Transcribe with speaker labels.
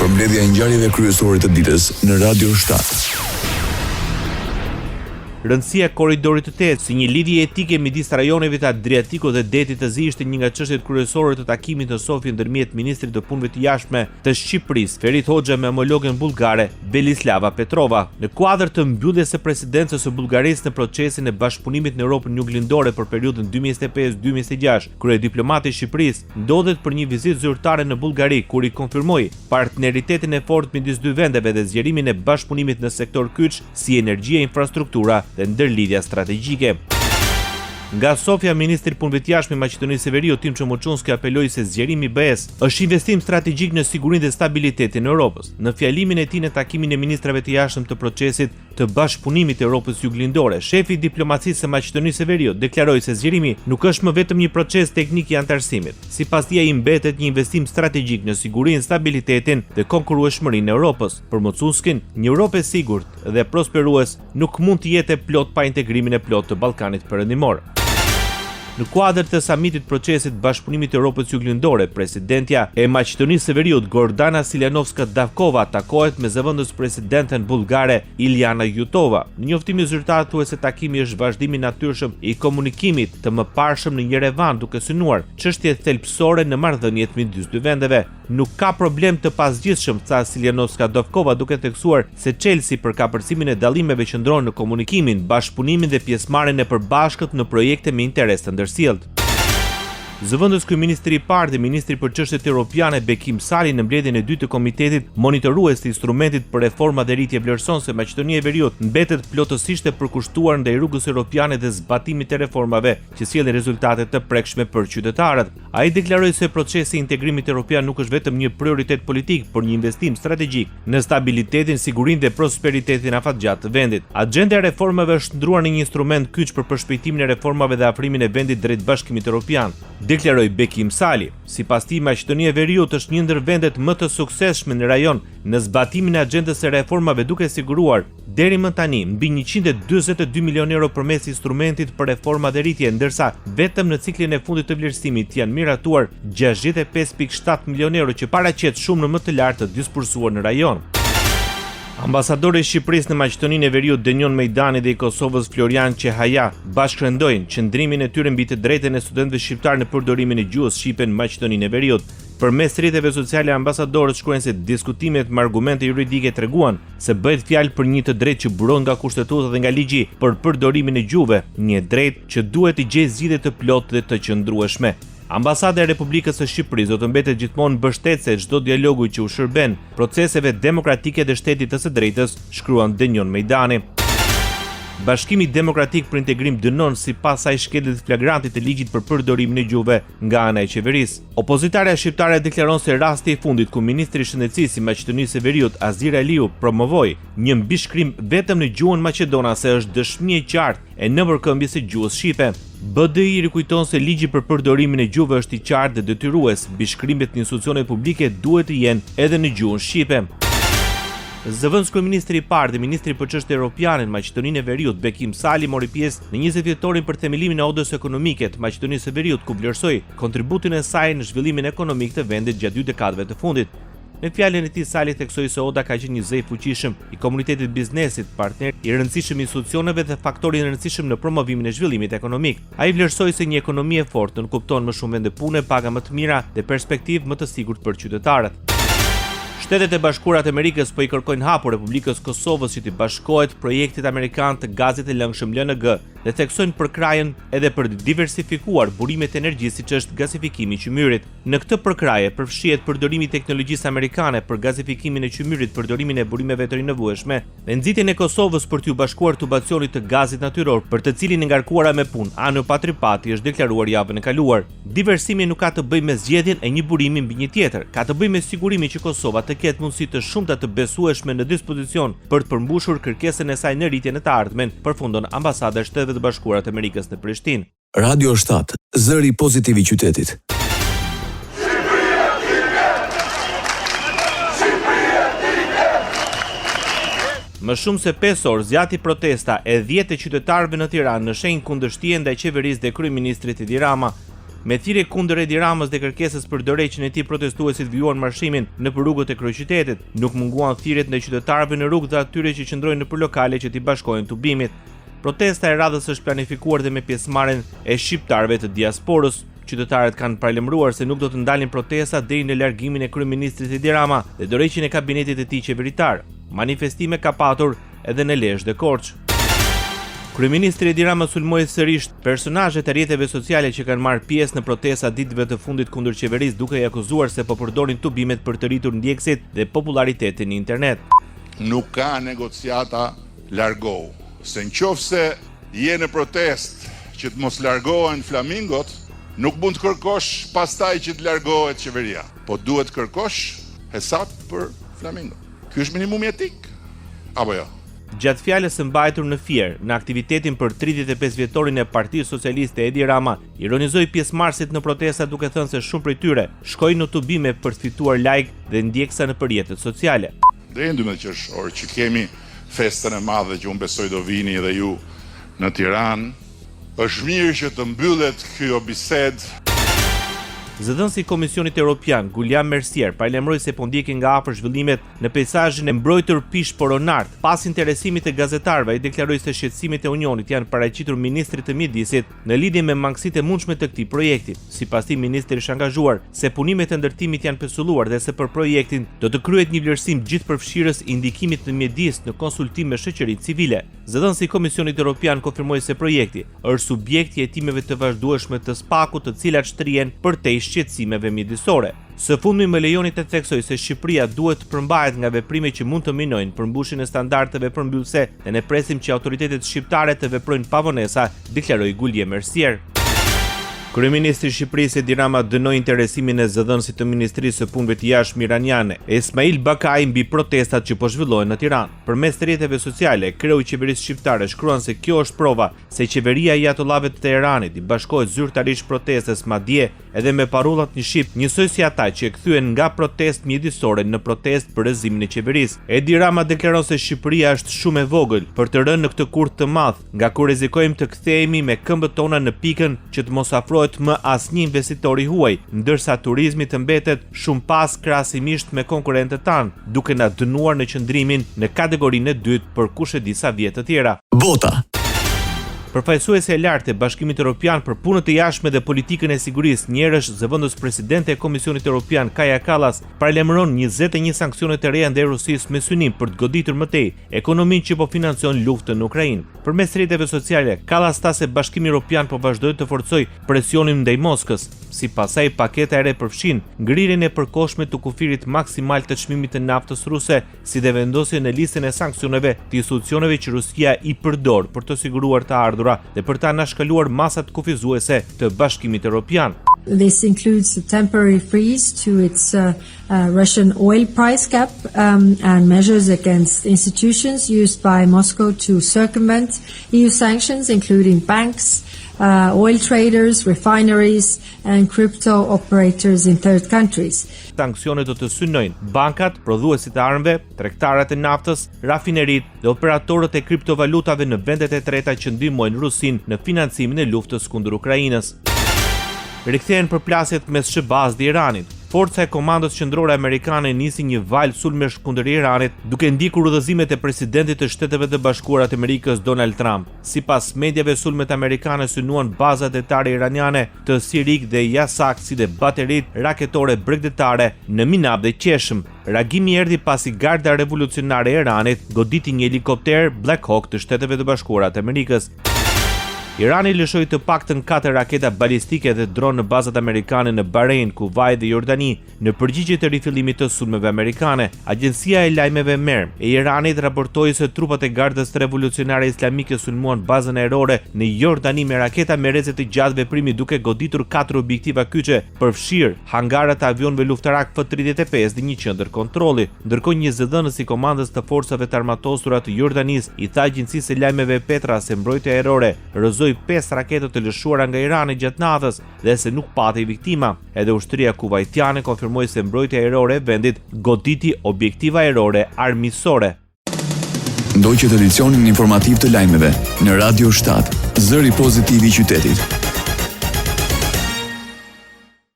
Speaker 1: Përmbledhja e ngjarjeve kryesore të ditës në Radio 7.
Speaker 2: Rëndësia e korridorit të 8 si një lidhje etike midis rajoneve të Adriatikut dhe Detit të Zi ishte një nga çështjet kryesore të takimit në Sofje ndërmjet ministrit të punëve të jashtme të Shqipërisë, Ferit Hoxha, me homologen bullgare Belislava Petrova. Në kuadër të mbylljes së presidencës së Bullgarisë në procesin e bashkëpunimit në Europën Juglindore për periudhën 2025-2026, kryediplomati i Shqipërisë ndodhet për një vizitë zyrtare në Bullgari, ku i konfirmoi partneritetin e fortë midis dy vendeve dhe zgjerimin e bashkëpunimit në sektor kyç si energji e infrastruktura dhe ndërlidhja strategjike. Nga Sofja, ministri i punëve të jashtme i Maqedonisë së Veriut, Timço Muçunski, apeloi se zgjerimi i BE-s është investim strategjik në sigurinë dhe stabilitetin e Europës. Në fjalimin e tij në takimin e ministrave të jashtëm të procesit të bashkëpunimit të Europës Juglindore, shefi i diplomacisë së Maqedonisë së Veriut deklaroi se zgjerimi nuk është më vetëm një proces teknik i antarësimit. Sipas tij, ai mbetet një investim strategjik në sigurinë, stabilitetin dhe konkurrueshmërinë e Europës. Për Muçunskin, një Europë e sigurt dhe prosperues nuk mund të jetë plot pa integrimin e plot të Ballkanit Perëndimor. Në kuadër të samitit procesit bashkëpunimit të Europës Juglindore, presidentja e Maqedonisë së Veriut, Gordana Siljanovska-Davkova, takohet me zëvendës presidenten bullgare Iljana Jutova. Në njoftimin zyrtar thuhet se takimi është vazhdim i natyrshëm i komunikimit të mëparshëm në Yerevan, duke synuar çështje thelbësore në marrëdhëniet midis dy vendeve. Nuk ka problem të pasgjithshëm, tha Siljanovska-Davkova, duke theksuar se Chelsea për kapërcimin e dallimeve qëndron në komunikimin, bashkëpunimin dhe pjesëmarrjen e përbashkët në projekte me interes të ndërsjellët. Zëvendës kryeministri i parë dhe ministri për çështjet europiane Bekim Sali në mbledhjen e dytë të komitetit monitorues të instrumentit për reforma dhe rritje vlerësonse Maqedonia e Veriut mbetet plotësisht e përkushtuar ndaj rrugës europiane dhe zbatimit të reformave që sjellin rezultate të prekshme për qytetarët. Ai deklaroi se procesi i integrimit europian nuk është vetëm një prioritet politik, por një investim strategjik në stabilitetin, sigurinë dhe prosperitetin afatgjatë të vendit. Agjenda e reformave është ndruar në një instrument kyç për përshpejtimin e reformave dhe afrimin e vendit drejt Bashkimit Evropian, deklaroi Bekim Sali. Sipas tij, Maqedonia e Veriut është një ndër vendet më të suksesshme në rajon në zbatimin e agjendës së reformave, duke siguruar deri më tani mbi 142 milion euro përmes instrumentit për reforma dhe rritje, ndërsa vetëm në ciklin e fundit të vlerësimit janë miratuar 65.7 milion euro, që paraqet shumë në më të lartë të disbursuar në rajon. Ambasadori i Shqipërisë në Maqedoninë e Veriut Denion Mejdani dhe i Kosovës Florian Çehaja bashkërendojnë qëndrimin e tyre mbi të drejtën e studentëve shqiptar në përdorimin e gjuhës shqipe në Maqedoninë e Veriut. Përmes rrjeteve sociale, ambasadorët shkruajnë se diskutimet me argumente juridike treguan se bëhet fjalë për një të drejtë që buron nga kushtetuta dhe nga ligji për përdorimin e gjuhëve, një drejtë që duhet të gjejë zgjidhje të plotë dhe të qëndrueshme. Ambasada e Republikës së Shqipërisë do të mbetet gjithmonë mbështetëse çdo dialogu që u shërben proceseve demokratike dhe shtetit të së drejtës, shkruan Denion Mejdani. Bashkimi Demokratik për Integrim dënon sipas saj shkeljet flagranti të ligjit për përdorimin e gjuhëve nga ana e qeverisë. Opozitarja shqiptare deklaron se rasti i fundit ku ministri i shëndetësisë i Maqedonisë së Veriut Azir Aliu promovoi një mbishkrim vetëm në gjuhën maqedonase është dëshmi e qartë e nënpërkëmbjes së gjuhës shqipe. BDI rikujton se ligji për përdorimin e gjuhëve është i qartë dhe detyrues. Mbishkrimet në institucione publike duhet të jenë edhe në gjuhën shqipe. Zëvendës kryeministri i parë dhe ministri për çështje europiane në Maqedoninë e Veriut Bekim Sali mori pjesë në 20 vjetorin për themelimin e odës ekonomike të Maqedonisë së Veriut, ku vlerësoi kontributin e saj në zhvillimin ekonomik të vendit gjatë 2 dekadëve të fundit. Në fjalën e tij, Sali theksoi se oda ka qenë një zë i fuqishëm i komunitetit biznesit, partner i rëndësishëm i institucioneve dhe faktor i rëndësishëm në promovimin e zhvillimit ekonomik. Ai vlerësoi se një ekonomi e fortë nënkupton më shumë vende pune, paga më të mira dhe perspektivë më të sigurt për qytetarët. Shtetet e Bashkuara të Amerikës po i kërkojnë hapur Republikës Kosovës që t'i bashkohet projektit amerikan të gazit e lëngshëm LNG dhe theksojnë përkrajen edhe për të diversifikuar burimet e energjisë, siç është gazifikimi i qymyrit. Në këtë përkraje përfshihet përdorimi i teknologjisë amerikane për gazifikimin e qymyrit, përdorimin e burimeve të rinevueshme dhe nxitjen e Kosovës për t'u bashkuar tubacionit të gazit natyror, për të cilin e ngarkuara me punë Ano Patripati është deklaruar javën e kaluar. Diversimi nuk ka të bëjë me zgjedhjen e një burimi mbi një tjetër, ka të bëjë me sigurimin që Kosova të ketë mundësi të shumta të besueshme në dispozicion për të përmbushur kërkesën e saj në rritjen e të ardhmen, përfundon Ambasada e Shteteve të Bashkuara të Amerikës në Prishtinë.
Speaker 1: Radio 7, zëri pozitiv i qytetit.
Speaker 2: Më shumë se 5 orë zgjati protesta e 10 qytetarëve në Tiranë në shenjë kundërshtie ndaj qeverisë dhe kryeministrit Edi Rama. Me thirrje kundër Edi Ramës dhe kërkesës për dorëheqjen e tij, protestuesit vijuan marshimin nëpër rrugët e kryeqytetit. Nuk munguan thirrjet ndaj qytetarëve në rrugë dhe atyre që qëndrojnë nëpër lokale që t'i bashkohen tubimit. Protesta e radhës është planifikuar dhe me pjesëmarrjen e shqiptarëve të diasporës. Qytetarët kanë paralajmëruar se nuk do të ndalin protesta deri në largimin e kryeministrit Edi Rama dhe dorëheqjen e kabinetit të tij qeveritar. Manifestime ka patur edhe në Lezhë dhe Korçë. Kryeministri Edi Rama sulmoi sërish personazhet e rrjeteve sociale që kanë marrë pjesë në protesta ditëve të fundit kundër qeverisë, duke i akuzuar se po përdorin tubimet për të rritur ndjekësit dhe popularitetin në internet.
Speaker 3: Nuk ka negociata largohu. Se nëse je në protest që të mos largohen flamingot, nuk mund të kërkosh pastaj që të largohet qeveria, po duhet kërkosh hesap për flamingot. Ky është minimumi etik, apo jo?
Speaker 2: Gjatë fjalës së mbajtur në Fier, në aktivitetin për 35 vjetorin e Partisë Socialiste, Edi Rama ironizoi pjesëmarrësit në protesta duke thënë se shumë prej tyre shkojnë në tubime për të fituar like dhe ndjekësa në rrjetet sociale.
Speaker 3: Deri në 12 qershor që kemi festën e madhe që unë besoj do vini edhe ju në Tiranë, është mirë që të mbyllet kjo bisedë.
Speaker 2: Zëdhënësi i Komisionit Evropian, Guillaume Mercier, paralajmëroi se po ndjekin nga afër zhvillimet në peizazhin e mbrojtur Pish Poronart. Pas interesimit të gazetarëve, ai deklaroi se shqetësimet e Unionit janë paraqitur ministrit të mjedisit në lidhje me mangësitë e mundshme të këtij projekti. Sipas tij, ministri është angazhuar se punimet e ndërtimit janë pesulluar dhe se për projektin do të kryhet një vlerësim gjithëpërfshirës i ndikimit të mjedis në konsultim me shoqërinë civile. Zëdhënësi i Komisionit Evropian konfirmoi se projekti është subjekt i hetimeve të vazhdueshme të SPAK-ut, të cilat shtrihen përtej shqetësimeve mjedisore. Së fundmi më lejoni të theksoj se Shqipëria duhet të përmbahet nga veprime që mund të minojnë përmbushjen e standardeve përmbyllëse dhe ne presim që autoritetet shqiptare të veprojnë pa vonesa, deklaroi Guillaume Mercier. Kryeministri i Shqipërisë Edi Rama dënoi interesimin e zëdhënësit të Ministrisë së Punëve të Jashtme iraniane, Esmail Bakai, mbi protestat që po zhvillohen në Tiranë. Përmes rrjeteve sociale, kreu i qeverisë shqiptare shkruan se kjo është prova se qeveria e Ajatollave të Teheranit i bashkohet zyrtarisht protestës, madje edhe me parullat në shqip, njësoj si ata që e kthyen nga protestë mjedisore në protestë për rrëzimin e qeverisë. Edi Rama deklaron se Shqipëria është shumë e vogël për të rënë në këtë kurth të madh, nga ku rrezikojmë të kthehemi me këmbët tona në pikën që të mos afrohet më asnjë investitori huaj, ndërsa turizmi të mbetet shumë pas krahasimisht me konkurrentët tanë, duke na dënuar në qëndrimin në kategorinë e dytë për kush e di sa vjet të tjera.
Speaker 1: Bota.
Speaker 2: Përfaqësuese e lartë e Bashkimit Evropian për punët e jashtme dhe politikën e sigurisë, njerësh zëvendës presidente e Komisionit Evropian Kaja Kallas, paralajmëron 21 sanksione të reja ndaj Rusisë me synim për të goditur më tej ekonominë që po financion luftën në Ukrainë. Përmes rrjeteve sociale, Kallas tha se Bashkimi Evropian po vazhdoi të forcojë presionin ndaj Moskës. Sipas saj, paketa e re përfshin ngrirjen e përkohshme të kufirit maksimal të çmimit të naftës ruse, si dhe vendosjen në listën e sanksioneve të institucioneve që Rusia i përdor për të siguruar të ardhura dhe për ta anashkaluar masat kufizuese të Bashkimit Evropian.
Speaker 4: This includes a temporary freeze to its Russian oil price cap and measures against institutions used by Moscow to circumvent EU sanctions, including banks, oil traders, refineries and crypto operators in third countries.
Speaker 2: Sanksionet do të synojnë bankat, prodhuesit e armëve, tregtarët e naftës, rafineritë dhe operatorët e kriptovalutave në vendet e treta që ndihmojnë Rusinë në financimin e luftës kundër Ukrainës. Rikthehen përplasjet mes SBA-s dhe Iranit. Forca e Komandos Qendrore Amerikane nisi një val sulmesh kundër Iranit, duke ndjekur udhëzimet e presidentit të Shteteve të Bashkuara të Amerikës Donald Trump. Sipas mediave, sulmet amerikane synuan baza detare iraniane të Sirik dhe Yasak, si dhe bateritë raketore bregdetare në Minab dhe Qeshm. Reagimi erdhi pasi Garda Revolucionare e Iranit goditi një helikopter Black Hawk të Shteteve të Bashkuara të Amerikës. Irani lëshoi të paktën 4 raketa balistike dhe dronë në bazat amerikane në Bahrein, Kuwait dhe Jordani, në përgjigje të rifillimit të sulmeve amerikane. Agjencia e lajmeve MER e Iranit raportoi se trupat e Gardës Revolucionare Islamike sulmuan bazën ajrore në Jordani me raketa me rreze të gjatë veprimi, duke goditur 4 objektiva kyçe, përfshir hangarat e avionëve luftarak F-35 dhe një qendër kontrolli. Ndërkohë, një zëdhënës i komandës të forcave të armatosura të Jordanis i tha agjencisë së lajmeve Petra se mbrojtja ajrore rrëzoi 5 raketë të lëshuara nga Irani gjatë natës dhe se nuk patej viktima. Edhe ushtria kuvaitiane konfirmoi se mbrojtja ajrore e vendit goditi objektiva ajrore armiqësore.
Speaker 1: Ndoqët edicionin informativ të lajmeve në Radio 7, zëri pozitiv i qytetit.